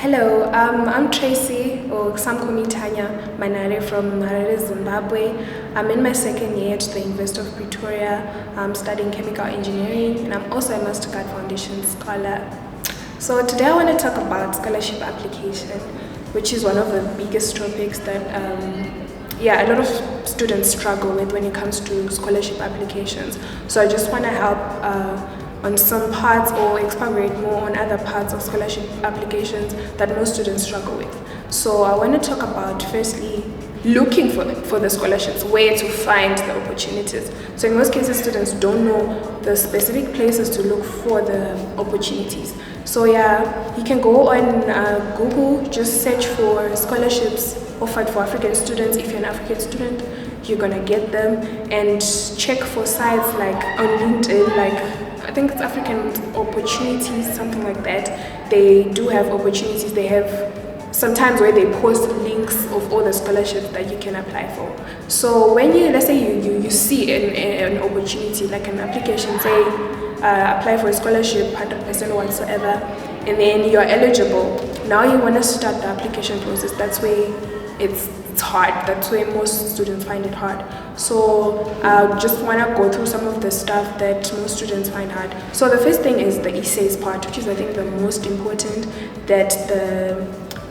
Hello, I'm Tracy, or some call me Tanya Manare from Harare, Zimbabwe. I'm in my second year at the University of Pretoria. I'm studying chemical engineering, and I'm also a Mastercard Foundation scholar. So today I want to talk about scholarship application, which is one of the biggest topics that a lot of students struggle with when it comes to scholarship applications. So I just want to help on some parts or expand more on other parts of scholarship applications that most students struggle with. So I want to talk about firstly looking for the scholarships, where to find the opportunities. So in most cases students don't know the specific places to look for the opportunities. So you can go on Google, just search for scholarships offered for African students. If you're an African student, you're gonna get them, and check for sites like on LinkedIn, like I think it's African Opportunities, something like that. They do have opportunities. They have sometimes where they post links of all the scholarships that you can apply for. So when let's say you see an opportunity, like an application, say apply for a scholarship, 100% whatsoever, and then you're eligible. Now you want to start the application process. That's where it's hard. That's where most students find it hard. So I just want to go through some of the stuff that most students find hard. So the first thing is the essays part, which is I think the most important, that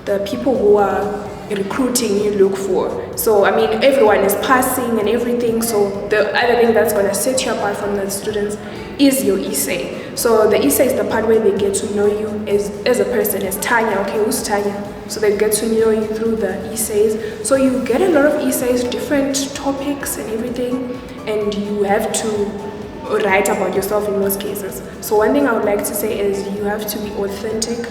the people who are recruiting you look for. So I mean, everyone is passing and everything, so the other thing that's going to set you apart from the students is your essay. So the essay is the part where they get to know you as a person, as Tanya. Okay, who's Tanya? So they get to know you through the essays. So you get a lot of essays, different topics and everything, and you have to write about yourself in most cases. So one thing I would like to say is you have to be authentic.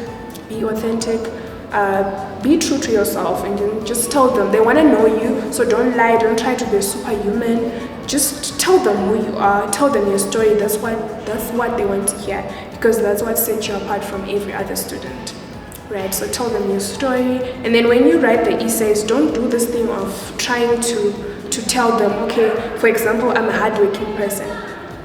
Be true to yourself, and then just tell them. They want to know you, so don't lie, don't try to be superhuman. Just tell them who you are, tell them your story. That's what they want to hear, because that's what sets you apart from every other student, right? So tell them your story, and then when you write the essays, don't do this thing of trying to tell them, okay, for example, I'm a hardworking person.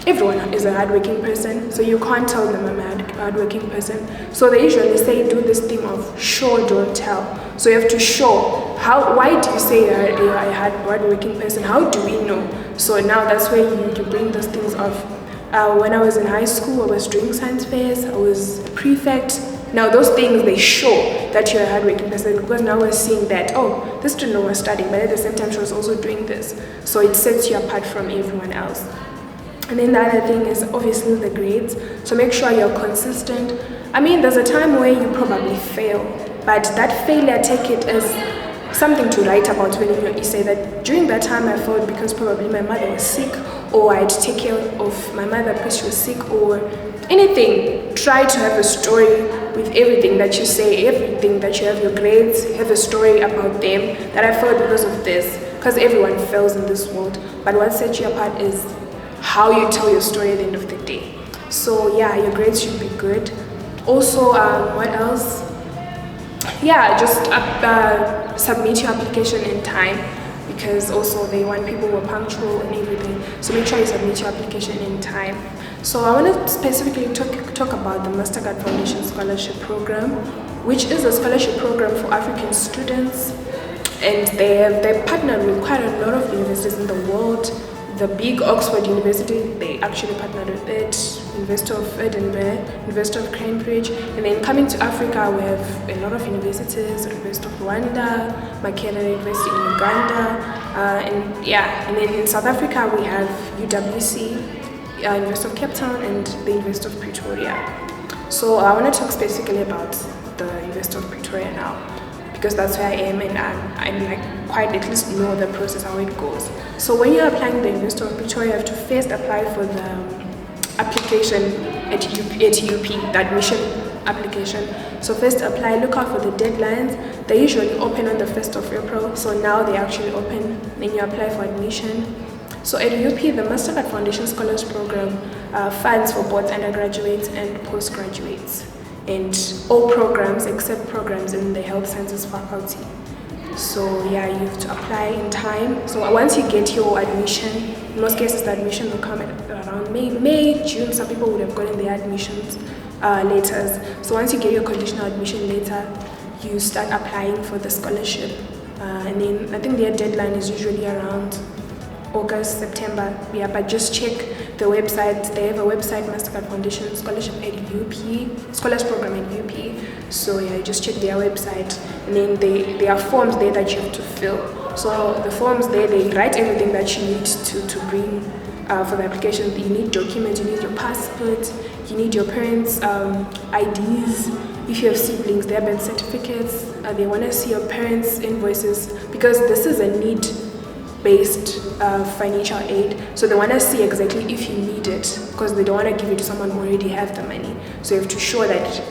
Everyone is a hardworking person, so you can't tell them I'm a hardworking person. So they usually say do this thing of show, don't tell. So you have to show. Why do you say you're a hardworking person? How do we know? So now that's where you bring those things of, when I was in high school, I was doing science fairs, I was a prefect. Now those things, they show that you're a hardworking person, because now we're seeing that, oh, this student was studying, but at the same time she was also doing this. So it sets you apart from everyone else. And then the other thing is obviously the grades. So make sure you're consistent. I mean, there's a time where you probably fail, but that failure, take it as something to write about when in your essay, that during that time I failed because probably my mother was sick, or I had to take care of my mother because she was sick, or anything. Try to have a story with everything that you say, everything that you have, your grades, have a story about them, that I failed because of this, because everyone fails in this world. But what sets you apart is how you tell your story at the end of the day. So your grades should be good. Also, what else? Just submit your application in time, because also they want people who are punctual and everything. So make sure you submit your application in time. So I want to specifically talk about the Mastercard Foundation Scholarship Program, which is a scholarship program for African students, and they partner with quite a lot of universities in the world. The big Oxford University, they actually partnered with it, University of Edinburgh, University of Cambridge, and then coming to Africa, we have a lot of universities, University of Rwanda, Makerere University in Uganda, and then in South Africa, we have UWC, University of Cape Town, and the University of Pretoria. So I want to talk specifically about the University of Pretoria now, because that's where I am, and I'm like quite at least know the process, how it goes. So when you're applying the University of Pretoria, you have to first apply for the application at UP, the admission application. So first apply, look out for the deadlines. They usually open on the 1st of April, so now they actually open, then you apply for admission. So at UP, the Mastercard Foundation Scholars Program funds for both undergraduates and postgraduates, and all programs except programs in the health sciences faculty. So you have to apply in time. So once you get your admission, in most cases the admission will come at around May, June. Some people would have gotten their admissions letters. So once you get your conditional admission letter, you start applying for the scholarship. And then I think their deadline is usually around August, September. Yeah, but just check the website. They have a website, Mastercard Foundation Scholarship at UP, Scholars Program at UP. So yeah, just check their website, and then there are forms there that you have to fill. So the forms there, they write everything that you need to bring for the application. You need documents, you need your passport, you need your parents' IDs. If you have siblings, their birth certificates. They want to see your parents' invoices, because this is a need-based financial aid. So they want to see exactly if you need it, because they don't want to give it to someone who already have the money. So you have to show that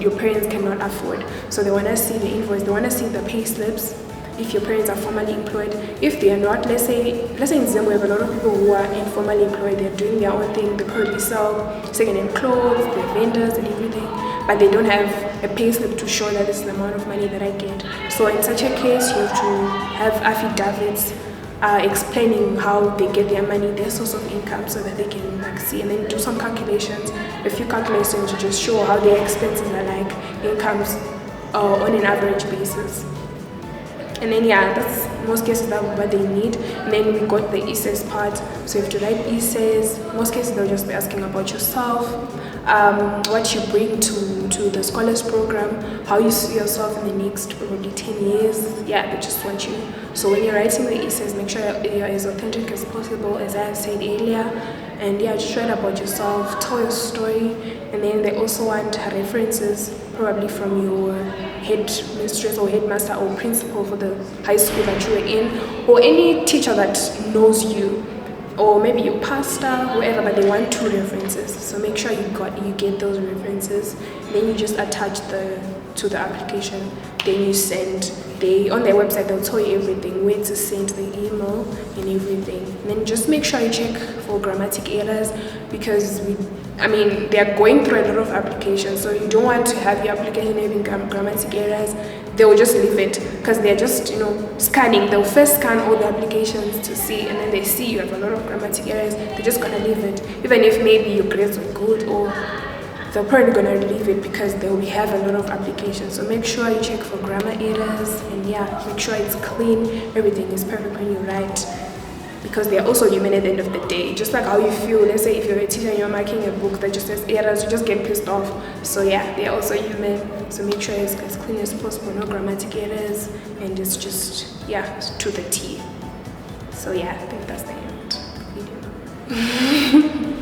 your parents cannot afford. So they want to see the invoice, they want to see the pay slips. If your parents are formally employed, if they are not, let's say in Zimbabwe, we have a lot of people who are informally employed. They're doing their own thing. They probably sell second-hand clothes, they're vendors and everything, but they don't have a pay slip to show that this is the amount of money that I get. So in such a case, you have to have affidavits explaining how they get their money, their source of income, so that they can see, and then do some calculations, a few calculations to just show how their expenses are like, incomes on an average basis. And then yeah, that's most cases that's what they need. And then we got the essays part. So you have to write essays. Most cases they'll just be asking about yourself, what you bring to the scholars program, how you see yourself in the next probably 10 years. Yeah, they just want you. So when you're writing the essays, make sure you're as authentic as possible, as I have said earlier. And yeah, just write about yourself, tell your story. And then they also want references, probably from your headmistress or headmaster or principal for the high school that you were in, or any teacher that knows you, or maybe your pastor, whoever, but they want 2 references. So make sure you get those references. Then you just attach to the application. Then you send. On their website they'll tell you everything, where to send the email and everything. And then just make sure you check for grammatic errors, because they are going through a lot of applications, so you don't want to have your application having grammatic errors. They will just leave it, because they're just scanning. They'll first scan all the applications to see, and then they see you have a lot of grammatic errors. They're just gonna leave it, even if maybe your grades were good, or they're probably gonna leave it because they will have a lot of applications. So make sure you check for grammar errors, and yeah, make sure it's clean, everything is perfect when you write, because they're also human at the end of the day. Just like how you feel, let's say if you're a teacher and you're marking a book that just says errors, you just get pissed off. So yeah, they're also human. So make sure it's as clean as possible, no grammatic errors, and it's just, yeah, to the T. So yeah, I think that's the end.